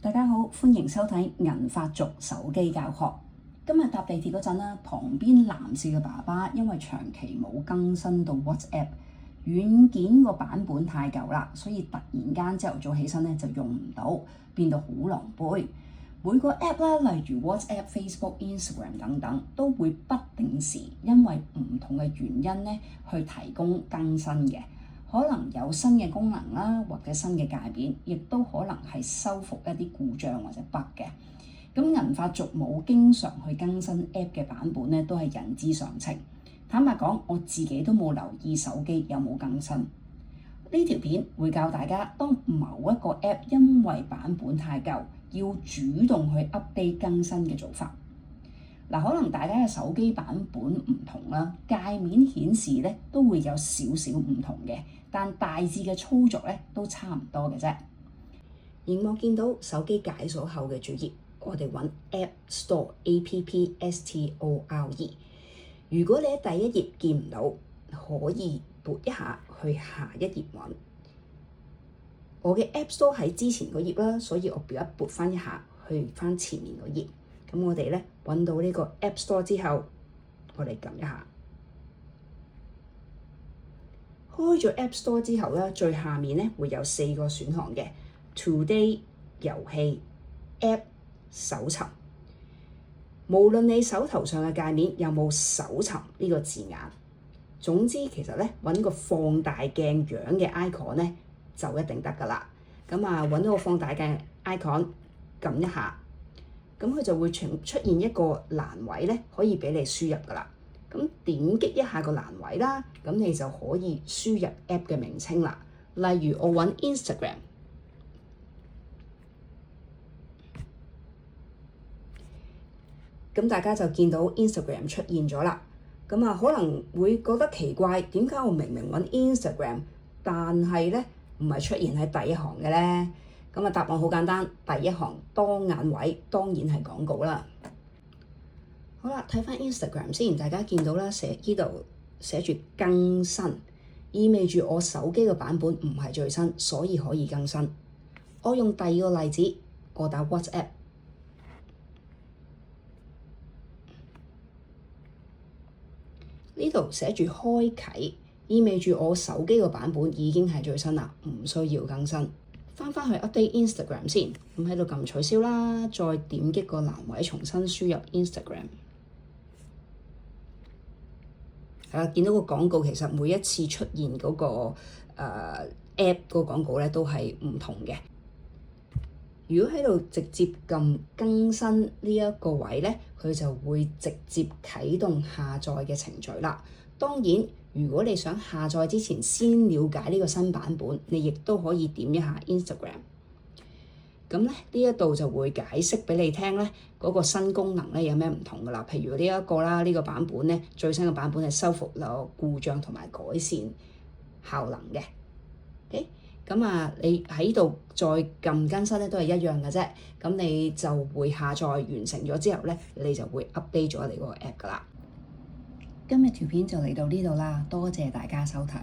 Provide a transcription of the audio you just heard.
大家好，歡迎收睇銀髮族手機教學。今日搭地鐵嗰陣啦，旁邊男士嘅爸爸因為長期冇更新到 WhatsApp 軟件個版本太舊啦，所以突然間朝頭早起身咧就用唔到，變到好狼狽。每個 app 啦，例如 WhatsApp、Facebook、Instagram 等等，都會不定時因為唔同嘅原因咧去提供更新嘅。可能有新嘅功能啦，或者新嘅界面，亦都可能係修復一啲故障或者 bug 嘅。咁銀髮族冇經常去更新 app 嘅版本咧，都係人之常情。坦白講，我自己都冇留意手機有冇更新。呢條片會教大家，當某一個 app 因為版本太舊，要主動去 update 更新嘅做法。嗱，可能大家嘅手機版本唔同啦，界面顯示咧都會有少少唔同嘅，但大致嘅操作咧都差唔多嘅啫。熒幕見到手機解鎖後嘅主頁，我哋揾 App Store AppStore。如果你喺第一頁見唔到，可以撥一下去下一頁揾。我嘅 App Store 喺之前嗰頁啦，所以我撥翻一下去翻前面嗰頁。咁我哋咧揾到呢個 App Store 之後，我哋撳一下，開咗 App Store 之後咧，最下面咧會有4個選項嘅 Today 遊戲 App 搜尋。無論你手頭上嘅界面有冇搜尋呢個字眼，總之其實咧揾個放大鏡樣嘅 icon 咧就一定得㗎啦。咁啊揾到個放大鏡 icon， 撳一下。咁佢就會出現一個欄位咧，可以俾你輸入噶啦。咁點擊一下個欄位啦，咁你就可以輸入 app 嘅名稱啦。例如我揾 Instagram， 咁大家就見到 Instagram 出現咗啦。咁啊可能會覺得奇怪，點解我明明揾 Instagram， 但係咧唔係出現喺第一行嘅咧？咁啊，答案好簡單，第一行當眼位當然係廣告啦。好啦，睇翻 Instagram 先，大家見到啦，呢度寫住更新，意味住我手機嘅版本唔係最新，所以可以更新。我用第二個例子，我打 WhatsApp， 呢度寫住開啟，意味住我手機嘅版本已經係最新啦，唔需要更新。翻返去 update Instagram 先，咁喺度撳取消啦，再點擊個欄位重新輸入 Instagram。見到個廣告其實每一次出現嗰個app 個廣告咧都係唔同嘅。如果喺度直接撳更新呢一個位咧，佢就會直接啟動下載嘅程序啦。當然，如果你想下載之前先了解呢個新版本，你亦都可以點一下 Instagram。咁咧呢一度就會解釋俾你聽咧，嗰個新功能咧有咩唔同噶啦。譬如呢一個啦，呢個版本咧最新嘅版本係修復咗故障同埋改善效能嘅。OK，咁啊你喺度再撳更新咧都係一樣嘅啫。咁你就會下載完成咗之後咧，你就會 update 咗你嗰個 app 噶啦。今日條片就嚟到呢度啦，多謝大家收睇。